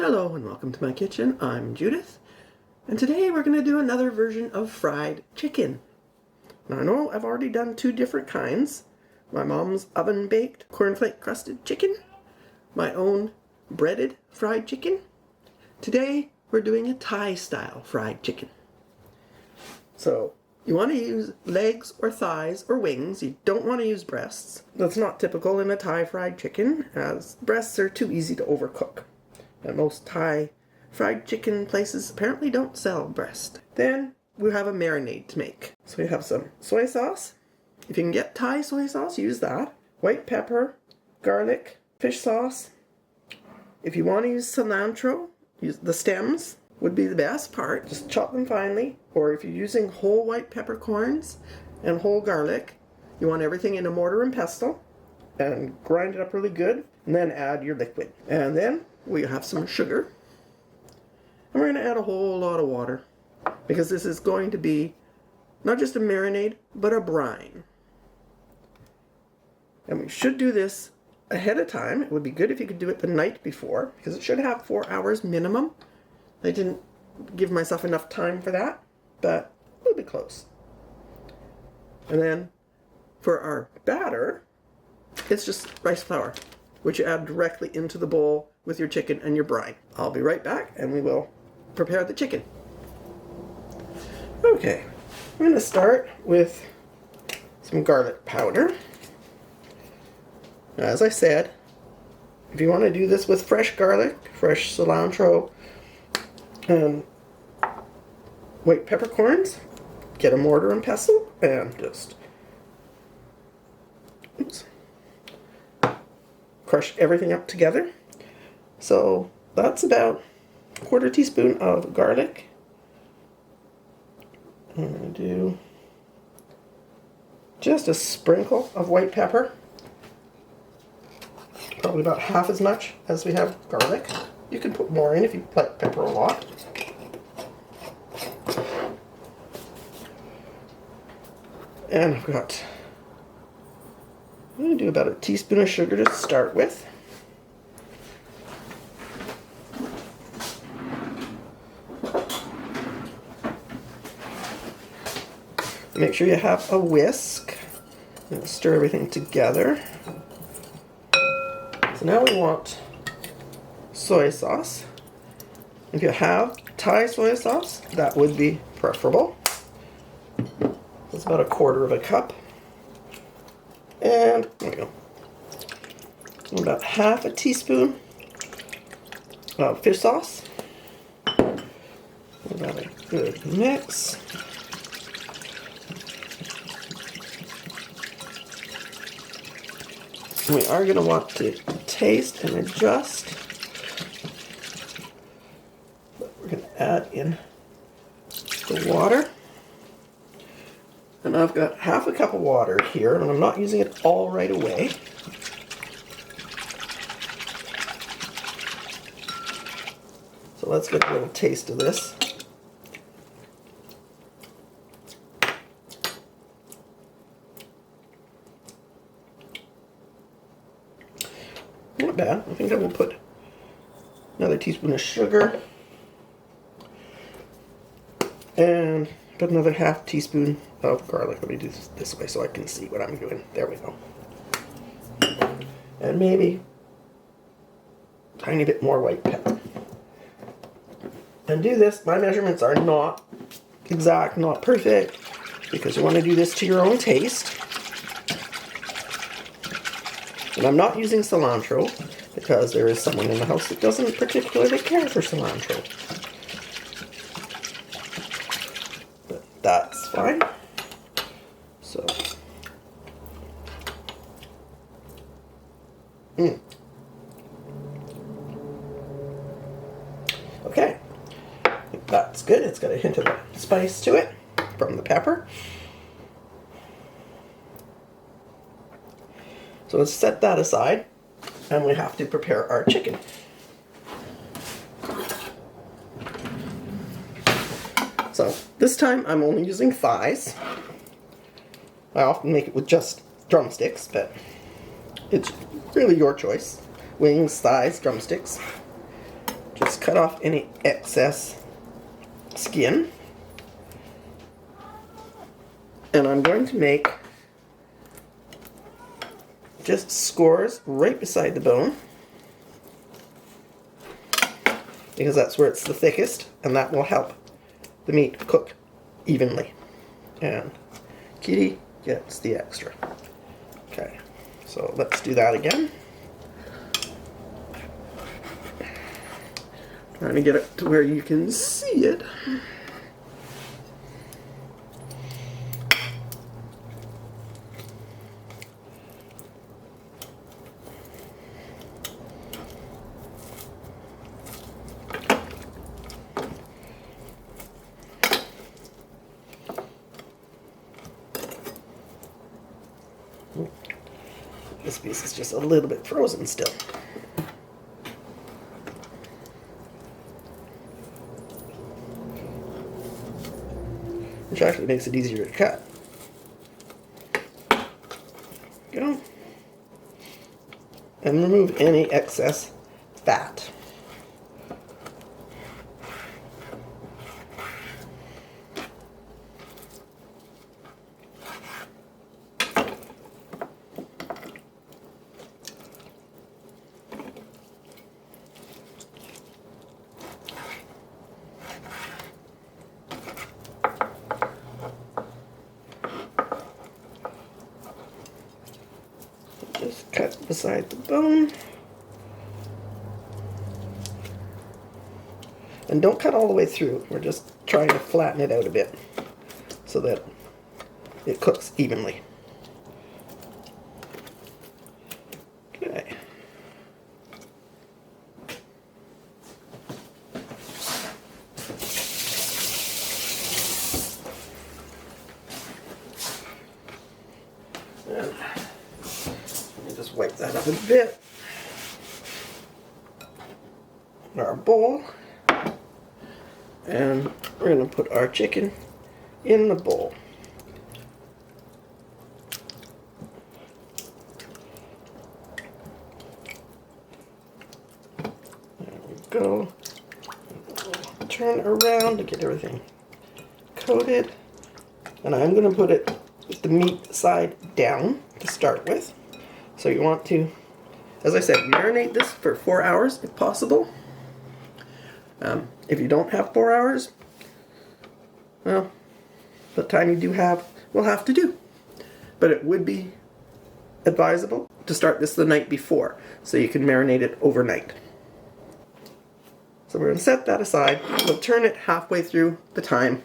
Hello and welcome to my kitchen. I'm Judith, and today we're going to do another version of fried chicken. Now I know I've already done two different kinds. My mom's oven-baked cornflake crusted chicken, my own breaded fried chicken. Today we're doing a Thai style fried chicken. So you want to use legs or thighs or wings. You don't want to use breasts. That's not typical in a Thai fried chicken, as breasts are too easy to overcook. And most Thai fried chicken places apparently don't sell breast. Then we have a marinade to make. So we have some soy sauce. If you can get Thai soy sauce, use that. White pepper, garlic, fish sauce. If you want to use cilantro, use the stems would be the best part. Just chop them finely. Or if you're using whole white peppercorns and whole garlic, you want everything in a mortar and pestle and grind it up really good, and then add your liquid. And then we have some sugar, and we're going to add a whole lot of water because this is going to be not just a marinade but a brine. And we should do this ahead of time. It would be good if you could do it the night before because it should have 4 hours minimum. I didn't give myself enough time for that, but we'll be close. And then for our batter, it's just rice flour, which you add directly into the bowl with your chicken and your brine. I'll be right back and we will prepare the chicken. Okay, I'm going to start with some garlic powder. Now, as I said, if you want to do this with fresh garlic, fresh cilantro, and white peppercorns, get a mortar and pestle and just crush everything up together. So that's about a 1/4 teaspoon of garlic. I'm going to do just a sprinkle of white pepper. Probably about half as much as we have garlic. You can put more in if you like pepper a lot. And I've got, I'm going to do about a teaspoon of sugar to start with. Make sure you have a whisk and stir everything together. So now we want soy sauce. If you have Thai soy sauce, that would be preferable. That's about a 1/4 cup. And there we go. About half a teaspoon of fish sauce. About a good mix. And we are going to want to taste and adjust. But we're going to add in the water. And I've got half a cup of water here, and I'm not using it all right away. So let's get a little taste of this. Not bad. I think I will put another teaspoon of sugar and put another half teaspoon of garlic. Let me do this way so I can see what I'm doing. There we go. And maybe a tiny bit more white pepper. And do this. My measurements are not exact, not perfect, because you want to do this to your own taste. And I'm not using cilantro because there is someone in the house that doesn't particularly care for cilantro. But that's fine. So, okay, that's good. It's got a hint of spice to it from the pepper. So let's set that aside, and we have to prepare our chicken. So this time I'm only using thighs. I often make it with just drumsticks, but it's really your choice. Wings, thighs, drumsticks. Just just cut off any excess skin. And I'm going to make just scores right beside the bone, because that's where it's the thickest, and that will help the meat cook evenly. And Kitty gets the extra. Okay, so let's do that again. Trying to get it to where you can see it. This piece is just a little bit frozen still. Which actually makes it easier to cut. Go. And remove any excess fat. Just cut beside the bone. And don't cut all the way through. We're just trying to flatten it out a bit so that it cooks evenly. Okay. And just wipe that up a bit in our bowl, and we're going to put our chicken in the bowl. There we go. Turn around to get everything coated, and I'm going to put it with the meat side down to start with. So you want to, as I said, marinate this for 4 hours if possible. If you don't have 4 hours, well, the time you do have will have to do. But it would be advisable to start this the night before so you can marinate it overnight. So we're going to set that aside. We'll turn it halfway through the time,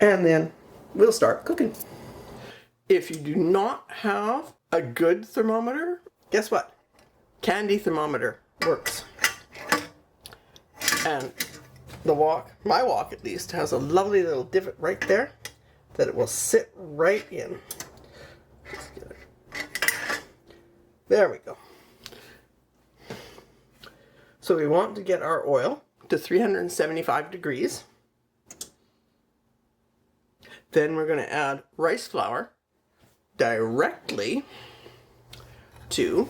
and then we'll start cooking. If you do not have a good thermometer, guess what? Candy thermometer works. And the wok, my wok at least, has a lovely little divot right there that it will sit right in. Let's get it. There we go. So we want to get our oil to 375 degrees. Then we're going to add rice flour directly to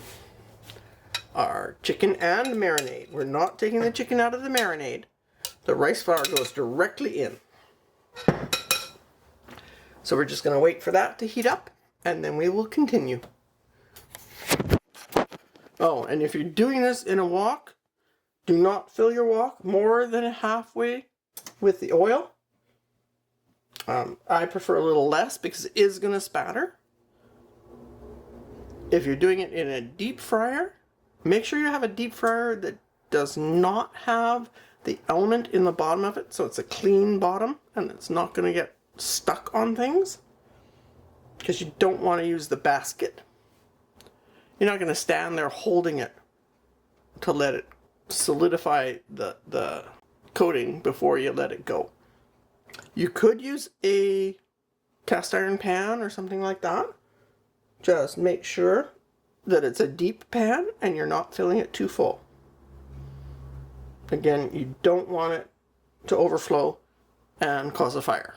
our chicken and marinade. We're not taking the chicken out of the marinade. The rice flour goes directly in. So we're just going to wait for that to heat up, and then we will continue. Oh, and if you're doing this in a wok, do not fill your wok more than halfway with the oil. I prefer a little less because it is going to spatter. If you're doing it in a deep fryer, make sure you have a deep fryer that does not have the element in the bottom of it, so it's a clean bottom and it's not going to get stuck on things, because you don't want to use the basket. You're not going to stand there holding it to let it solidify the coating before you let it go. You could use a cast iron pan or something like that. Just make sure that it's a deep pan and you're not filling it too full. Again, you don't want it to overflow and cause a fire.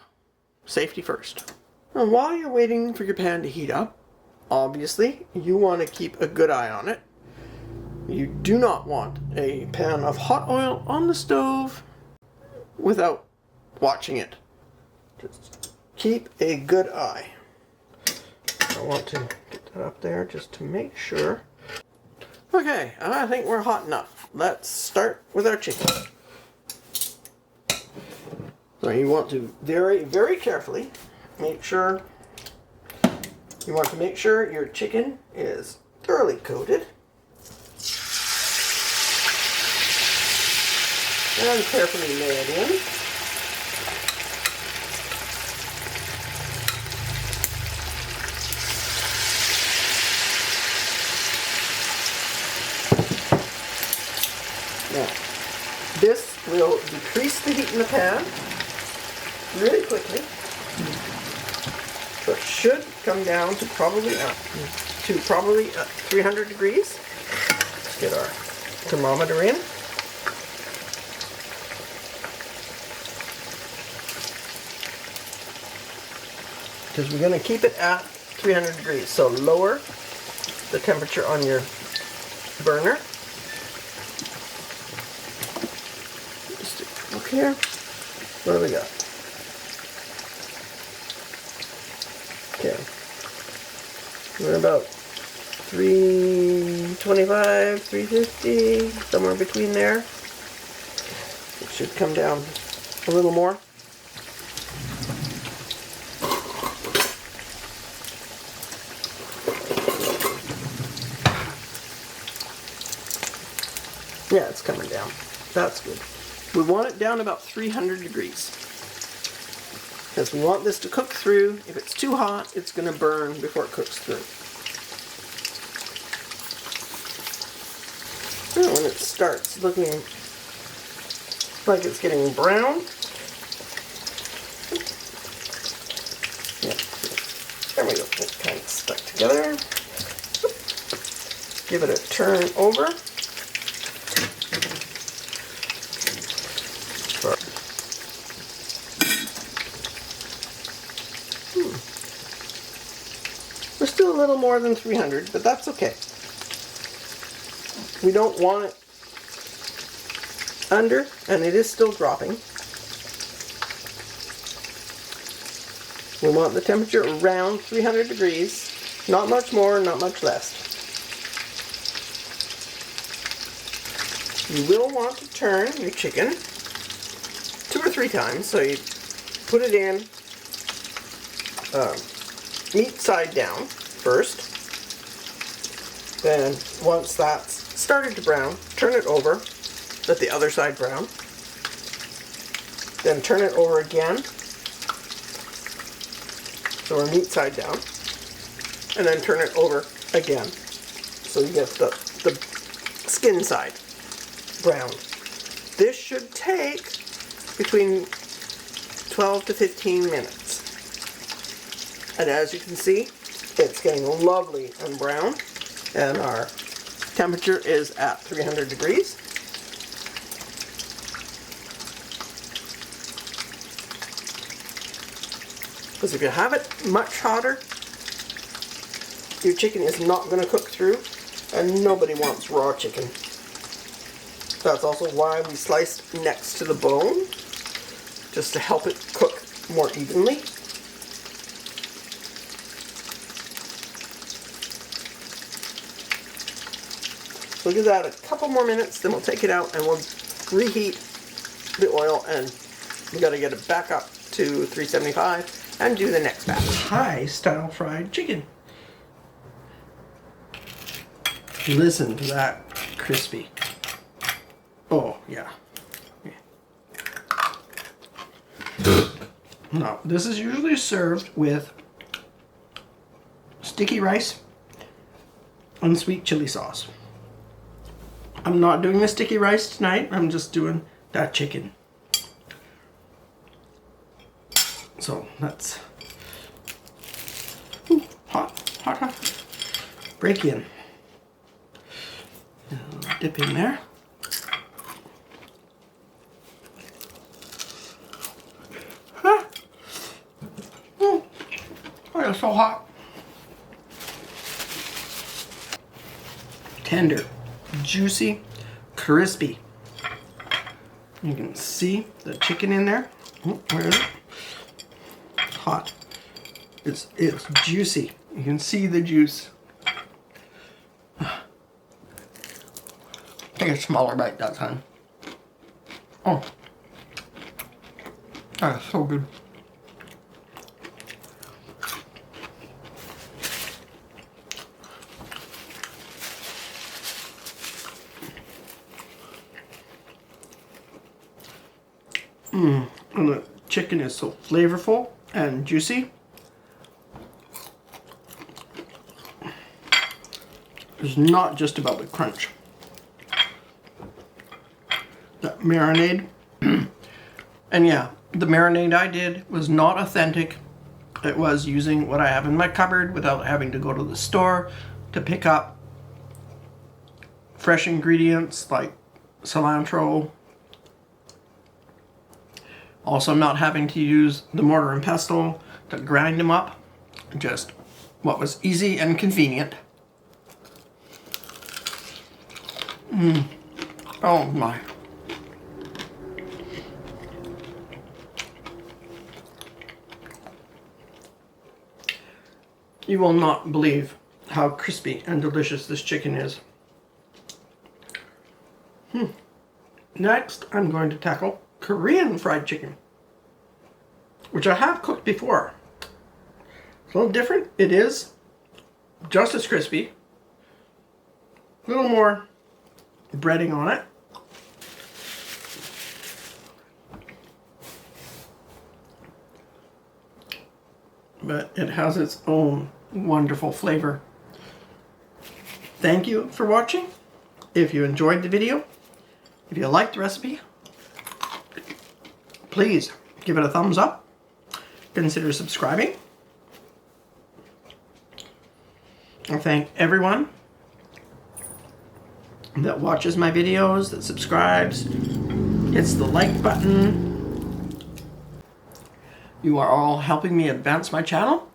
Safety first. And while you're waiting for your pan to heat up, obviously you want to keep a good eye on it. You do not want a pan of hot oil on the stove without watching it. Just keep a good eye. I want to get that up there just to make sure. Okay, I think we're hot enough. Let's start with our chicken. So you want to very, very carefully make sure your chicken is thoroughly coated. And carefully lay it in. Now, this will decrease the heat in the pan really quickly. So it should come down to probably 300 degrees. Let's get our thermometer in. Because we're going to keep it at 300 degrees. So lower the temperature on your burner. Just look here. What do we got? Okay. We're about 325, 350, somewhere between there. It should come down a little more. Yeah, it's coming down. That's good. We want it down about 300 degrees. Because we want this to cook through. If it's too hot, it's going to burn before it cooks through. And when it starts looking like it's getting brown, yeah, there we go. It's kind of stuck together. Give it a turn over. We're still a little more than 300, but that's okay. We don't want it under, and it is still dropping. We want the temperature around 300 degrees, not much more, not much less. You will want to turn your chicken 2 or 3 times, so you put it in meat side down first. Then once that's started to brown, turn it over, let the other side brown. Then turn it over again, so we're meat side down, and then turn it over again, so you get the skin side brown. This should take between 12 to 15 minutes. And as you can see, it's getting lovely and brown, and our temperature is at 300 degrees. Because if you have it much hotter, your chicken is not going to cook through, and nobody wants raw chicken. That's also why we sliced next to the bone, just to help it cook more evenly. So we'll give that a couple more minutes, then we'll take it out and we'll reheat the oil, and we got to get it back up to 375 and do the next batch. Thai style fried chicken. Listen to that crispy. Oh, yeah. Now, this is usually served with sticky rice and sweet chili sauce. I'm not doing the sticky rice tonight. I'm just doing that chicken. So that's hot. Break in. Dip in there. Oh, it's so hot. Tender. juicy, crispy. You can see the chicken in there. Oh, where is it? It's hot. It's juicy. You can see the juice. Take a smaller bite that time. Oh, that is so good. And the chicken is so flavorful and juicy. It's not just about the crunch. That marinade. And yeah, the marinade I did was not authentic. It was using what I have in my cupboard without having to go to the store to pick up fresh ingredients like cilantro. Also not having to use the mortar and pestle to grind them up. Just what was easy and convenient. Oh my. You will not believe how crispy and delicious this chicken is. Next, I'm going to tackle Korean fried chicken, which I have cooked before. It's a little different. It is just as crispy. A little more breading on it. But it has its own wonderful flavor. Thank you for watching. If you enjoyed the video, if you liked the recipe, please give it a thumbs up. Consider subscribing. I thank everyone that watches my videos, that subscribes, hits the like button. You are all helping me advance my channel,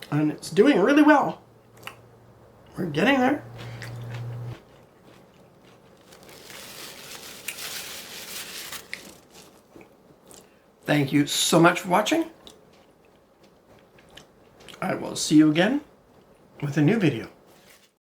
and it's doing really well. We're getting there. Thank you so much for watching. I will see you again with a new video.